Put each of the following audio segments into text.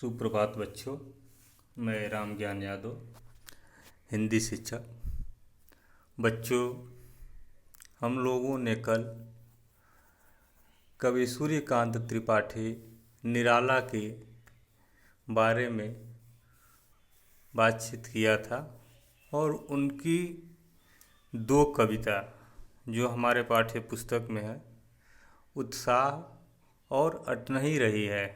सुप्रभात बच्चों। मैं राम ज्ञान यादव, हिंदी शिक्षक। बच्चों, हम लोगों ने कल कवि सूर्यकांत त्रिपाठी निराला के बारे में बातचीत किया था और उनकी दो कविता जो हमारे पाठ्य पुस्तक में है, उत्साह और अटनही रही है,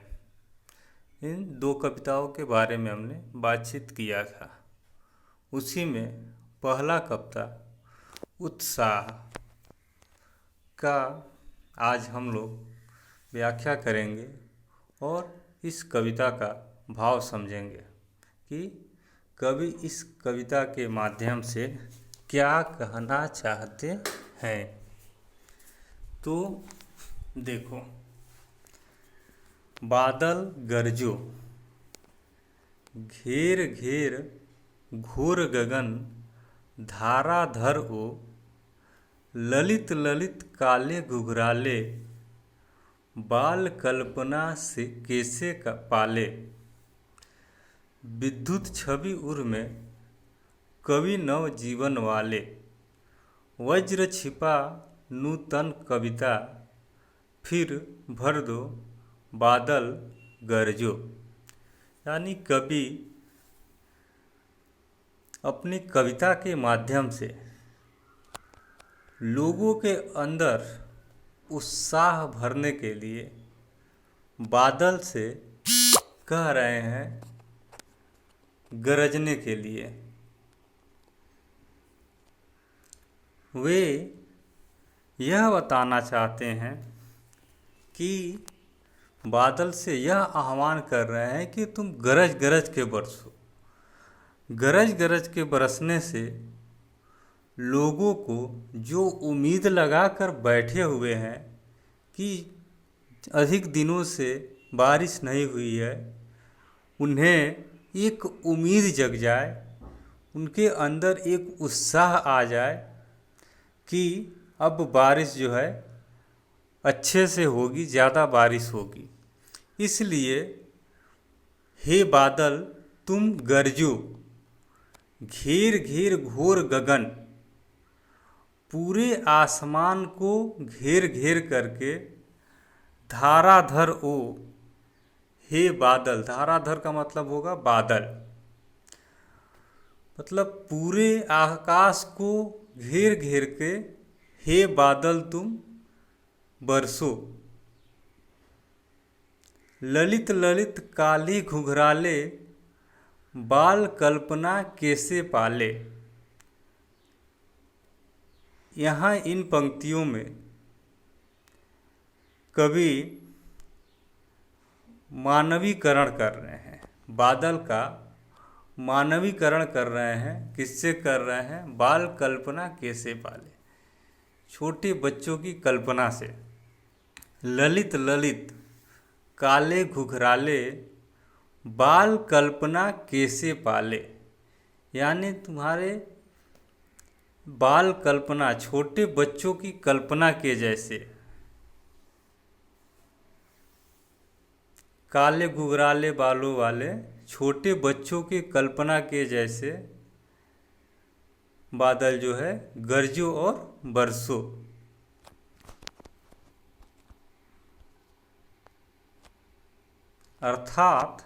इन दो कविताओं के बारे में हमने बातचीत किया था। उसी में पहला कविता उत्साह का आज हम लोग व्याख्या करेंगे और इस कविता का भाव समझेंगे कि कवि इस कविता के माध्यम से क्या कहना चाहते हैं। तो देखो, बादल गरजो, घेर घेर घोर गगन, धाराधर ओ, ललित ललित काले घुघराले, बाल कल्पना से कैसे पाले, विद्युत छवि उर में कवि नव जीवन वाले, वज्र छिपा नूतन कविता, फिर भर दो बादल गरजो। यानी कवि अपनी कविता के माध्यम से लोगों के अंदर उत्साह भरने के लिए बादल से कह रहे हैं गरजने के लिए। वे यह बताना चाहते हैं कि बादल से यह आह्वान कर रहे हैं कि तुम गरज गरज के बरसो। गरज गरज के बरसने से लोगों को जो उम्मीद लगा कर बैठे हुए हैं कि अधिक दिनों से बारिश नहीं हुई है, उन्हें एक उम्मीद जग जाए, उनके अंदर एक उत्साह आ जाए कि अब बारिश जो है अच्छे से होगी, ज़्यादा बारिश होगी। इसलिए हे बादल तुम गरजो, घेर घेर घोर गगन, पूरे आसमान को घेर घेर करके धाराधर ओ, हे बादल। धाराधर का मतलब होगा बादल, मतलब पूरे आकाश को घेर घेर के हे बादल तुम बरसो। ललित ललित काली घुघराले, बाल कल्पना कैसे पाले। यहाँ इन पंक्तियों में कवि मानवीकरण कर रहे हैं, बादल का मानवीकरण कर रहे हैं। किससे कर रहे हैं? बाल कल्पना कैसे पाले, छोटे बच्चों की कल्पना से। ललित ललित काले घुघराले, बाल कल्पना कैसे पाले, यानी तुम्हारे बाल कल्पना छोटे बच्चों की कल्पना के जैसे। काले घुघराले बालों वाले छोटे बच्चों की कल्पना के जैसे बादल जो है गरजो और बरसो। अर्थात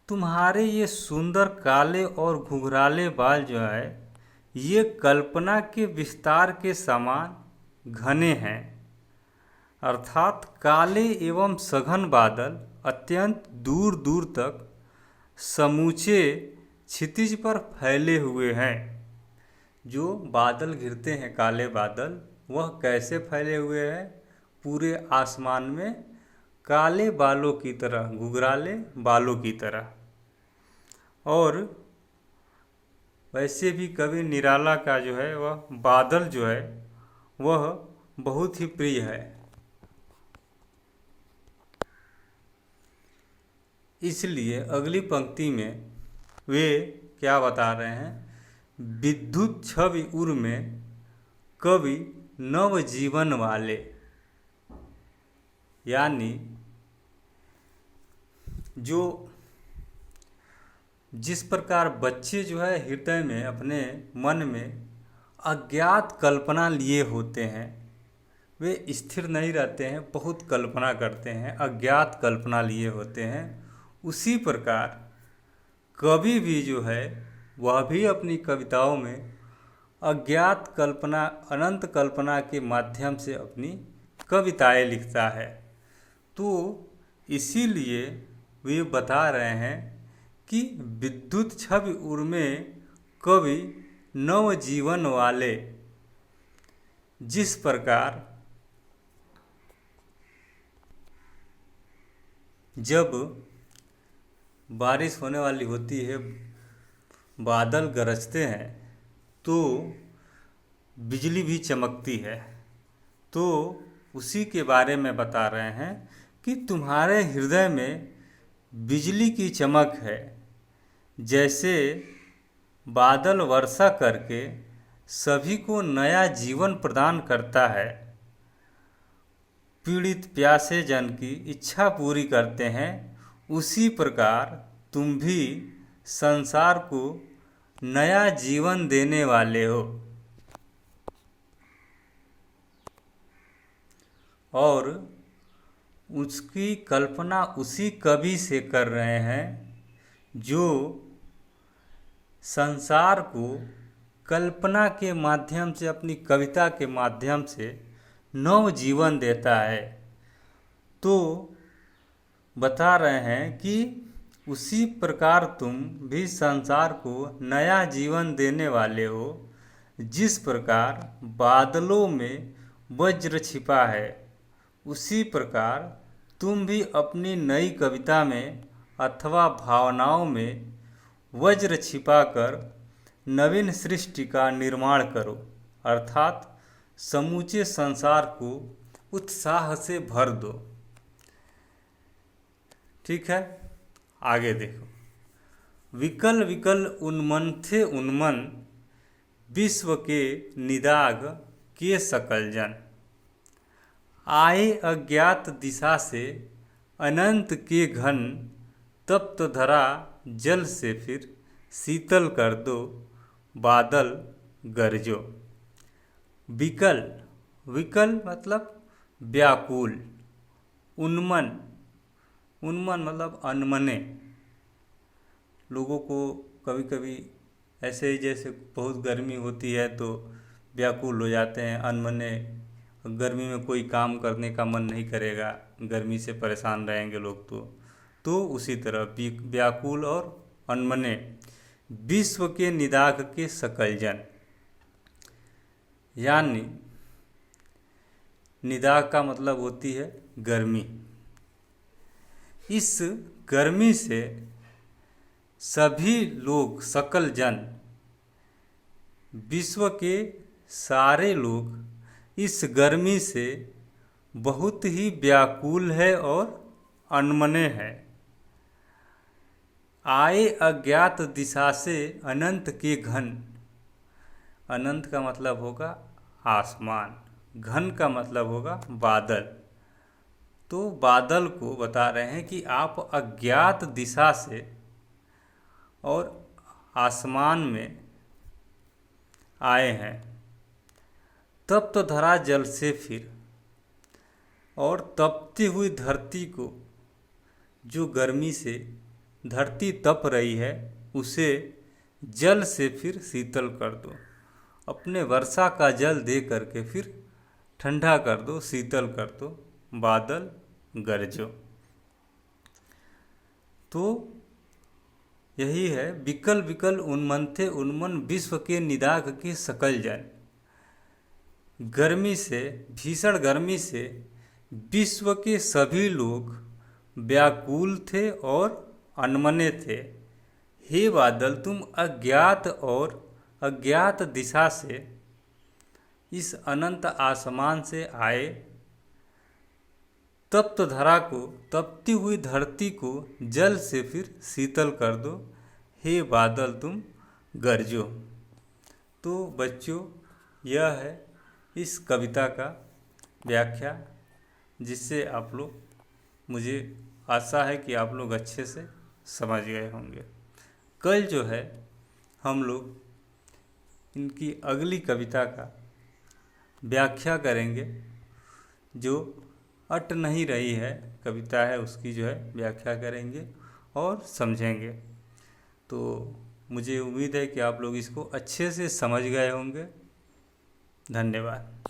तुम्हारे ये सुंदर काले और घुघराले बाल जो है ये कल्पना के विस्तार के समान घने हैं। अर्थात काले एवं सघन बादल अत्यंत दूर दूर तक समूचे क्षितिज पर फैले हुए हैं। जो बादल घिरते हैं काले बादल, वह कैसे फैले हुए हैं? पूरे आसमान में काले बालों की तरह, घुघराले बालों की तरह। और वैसे भी कवि निराला का जो है वह बादल जो है वह बहुत ही प्रिय है। इसलिए अगली पंक्ति में वे क्या बता रहे हैं? विद्युत छवि उर में कवि नव जीवन वाले, यानी जो जिस प्रकार बच्चे जो है हृदय में अपने मन में अज्ञात कल्पना लिए होते हैं, वे स्थिर नहीं रहते हैं, बहुत कल्पना करते हैं, अज्ञात कल्पना लिए होते हैं। उसी प्रकार कवि भी जो है वह भी अपनी कविताओं में अज्ञात कल्पना, अनंत कल्पना के माध्यम से अपनी कविताएं लिखता है। तो इसीलिए वे बता रहे हैं कि विद्युत छवि उर्मे कवि नव जीवन वाले। जिस प्रकार जब बारिश होने वाली होती है, बादल गरजते हैं, तो बिजली भी चमकती है, तो उसी के बारे में बता रहे हैं कि तुम्हारे हृदय में बिजली की चमक है। जैसे बादल वर्षा करके सभी को नया जीवन प्रदान करता है, पीड़ित प्यासे जन की इच्छा पूरी करते हैं, उसी प्रकार तुम भी संसार को नया जीवन देने वाले हो। और उसकी कल्पना उसी कवि से कर रहे हैं जो संसार को कल्पना के माध्यम से, अपनी कविता के माध्यम से नव जीवन देता है। तो बता रहे हैं कि उसी प्रकार तुम भी संसार को नया जीवन देने वाले हो। जिस प्रकार बादलों में वज्र छिपा है, उसी प्रकार तुम भी अपनी नई कविता में अथवा भावनाओं में वज्र छिपाकर नवीन सृष्टि का निर्माण करो, अर्थात समूचे संसार को उत्साह से भर दो। ठीक है, आगे देखो। विकल विकल उन्मन थे उन्मन, विश्व के निदाग के सकल जन। आए अज्ञात दिशा से अनंत के घन, तप्त धरा जल से फिर शीतल कर दो, बादल गरजो। विकल, विकल मतलब व्याकुल, उन्मन, उन्मन मतलब अनमने। लोगों को कभी कभी ऐसे ही, जैसे बहुत गर्मी होती है तो व्याकुल हो जाते हैं, अनमने। गर्मी में कोई काम करने का मन नहीं करेगा, गर्मी से परेशान रहेंगे लोग। तो उसी तरह व्याकुल और अनमने, विश्व के निदाग के सकल जन। यानी निदाग का मतलब होती है गर्मी। इस गर्मी से सभी लोग, सकल जन, विश्व के सारे लोग इस गर्मी से बहुत ही व्याकुल है और अनमने है। आए अज्ञात दिशा से अनंत के घन, अनंत का मतलब होगा आसमान, घन का मतलब होगा बादल। तो बादल को बता रहे हैं कि आप अज्ञात दिशा से और आसमान में आए हैं, तब तो धरा जल से फिर, और तपती हुई धरती को, जो गर्मी से धरती तप रही है, उसे जल से फिर शीतल कर दो। अपने वर्षा का जल दे करके फिर ठंडा कर दो, शीतल कर दो, बादल गरजो। तो यही है, विकल विकल उन्मन थे उन्मन, विश्व के निदाग के सकल जन। गर्मी से, भीषण गर्मी से विश्व के सभी लोग व्याकुल थे और अनमने थे। हे बादल, तुम अज्ञात और अज्ञात दिशा से इस अनंत आसमान से आए, तप्त धरा को, तपती हुई धरती को जल से फिर शीतल कर दो। हे बादल, तुम गरजो। तो बच्चों, यह है इस कविता का व्याख्या, जिससे आप लोग, मुझे आशा है कि आप लोग अच्छे से समझ गए होंगे। कल जो है हम लोग इनकी अगली कविता का व्याख्या करेंगे। जो अट नहीं रही है कविता है उसकी जो है व्याख्या करेंगे और समझेंगे। तो मुझे उम्मीद है कि आप लोग इसको अच्छे से समझ गए होंगे। धन्यवाद।